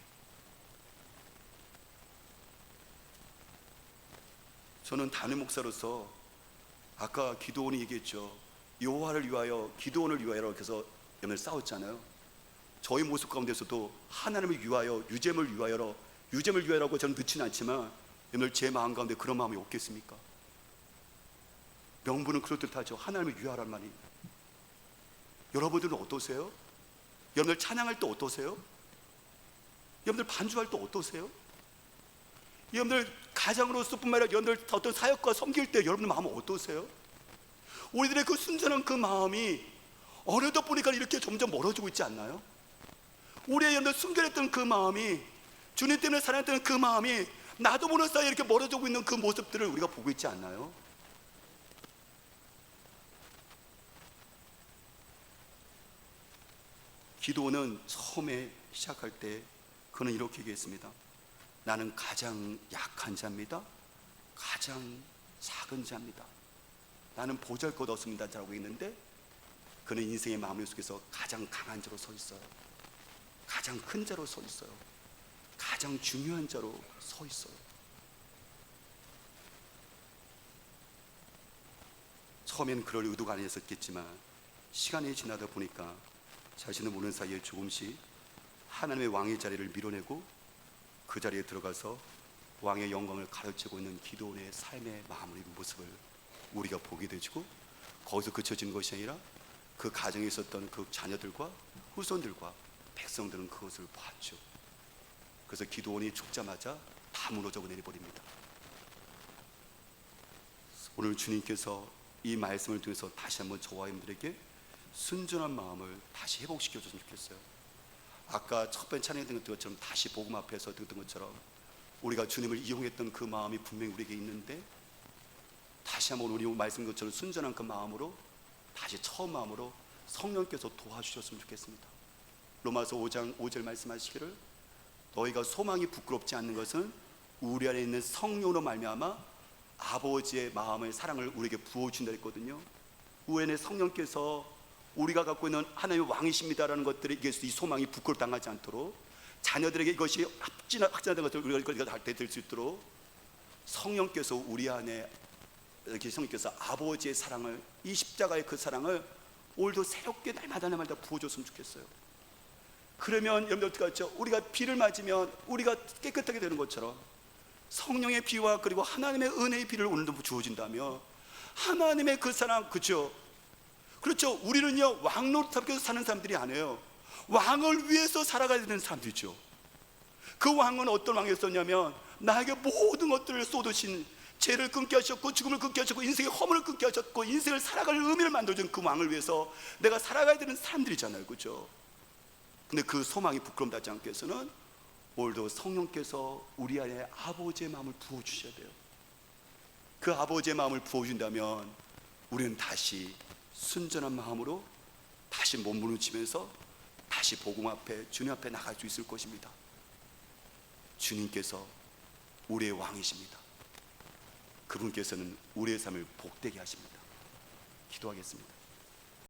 저는 담임 목사로서 아까 기도원이 얘기했죠. 여호와를 위하여, 기도원을 위하여 해서 여러분들 싸웠잖아요. 저희 모습 가운데서도 하나님을 위하여, 유잼을 위하여라고 저는 늦지는 않지만 여러분들 제 마음 가운데 그런 마음이 없겠습니까? 명분은 그렇듯하죠. 하나님을 위하라는 말이. 여러분들은 어떠세요? 여러분들 찬양할 때 어떠세요? 여러분들 반주할 때 어떠세요? 여러분들 가장으로서뿐만 아니라 여러분들 어떤 사역과 섬길 때 여러분들 마음은 어떠세요? 우리들의 그 순전한 그 마음이 어느덧 보니까 이렇게 점점 멀어지고 있지 않나요? 우리의 여러분들 순결했던 그 마음이, 주님 때문에 살아났던 그 마음이 나도 모르는 사이에 이렇게 멀어지고 있는 그 모습들을 우리가 보고 있지 않나요? 기도는 처음에 시작할 때 그는 이렇게 얘기했습니다. 나는 가장 약한 자입니다. 가장 작은 자입니다. 나는 보잘것없습니다 라고 있는데 그는 인생의 마음의 속에서 가장 강한 자로 서 있어요. 가장 큰 자로 서 있어요. 가장 중요한 자로 서 있어요. 처음엔 그럴 의도가 아니었겠지만 시간이 지나다 보니까 자신을 모르는 사이에 조금씩 하나님의 왕의 자리를 밀어내고 그 자리에 들어가서 왕의 영광을 가르치고 있는 기도원의 삶의 마무리 모습을 우리가 보게 되고, 거기서 그쳐지는 것이 아니라 그 가정에 있었던 그 자녀들과 후손들과 백성들은 그것을 봤죠. 그래서 기도원이 죽자마자 다 무너져 내려버립니다. 오늘 주님께서 이 말씀을 통해서 다시 한번 저와 여러분들에게 순전한 마음을 다시 회복시켜 줬으면 좋겠어요. 아까 첫 번째 찬양에 듣는 것처럼 다시 복음 앞에서 듣던 것처럼 우리가 주님을 이용했던 그 마음이 분명히 우리에게 있는데, 다시 한번 우리 말씀 것처럼 순전한 그 마음으로 다시 처음 마음으로 성령께서 도와주셨으면 좋겠습니다. 로마서 5장 5절 말씀하시기를 너희가 소망이 부끄럽지 않는 것은 우리 안에 있는 성령으로 말미암아 아버지의 마음의 사랑을 우리에게 부어준다 했거든요. 우리의 성령께서 우리가 갖고 있는 하나님의 왕이십니다라는 것들이 이 소망이 부끄럽당하지 않도록, 자녀들에게 이것이 확진된 것들을 우리가 할 때 될 수 있도록 성령께서 우리 안에 이렇게 성령께서 아버지의 사랑을, 이 십자가의 그 사랑을 오늘도 새롭게 날마다 부어줬으면 좋겠어요. 그러면 여러분들 어떻게 하죠? 우리가 비를 맞으면 우리가 깨끗하게 되는 것처럼 성령의 비와 그리고 하나님의 은혜의 비를 오늘도 주어진다며 하나님의 그 사랑, 그렇죠? 우리는요 왕 노릇하면서 사는 사람들이 아니에요. 왕을 위해서 살아가야 되는 사람들이죠. 그 왕은 어떤 왕이었었냐면 나에게 모든 것들을 쏟으신, 죄를 끊게 하셨고 죽음을 끊게 하셨고 인생의 허물을 끊게 하셨고 인생을 살아갈 의미를 만들어준 그 왕을 위해서 내가 살아가야 되는 사람들이잖아요. 그렇죠? 근데 그 소망이 부끄럼하지 않기 위해서는 오늘도 성령께서 우리 안에 아버지의 마음을 부어주셔야 돼요. 그 아버지의 마음을 부어준다면 우리는 다시 순전한 마음으로 다시 몸부림치면서 다시 복음 앞에, 주님 앞에 나갈 수 있을 것입니다. 주님께서 우리의 왕이십니다. 그분께서는 우리의 삶을 복되게 하십니다. 기도하겠습니다.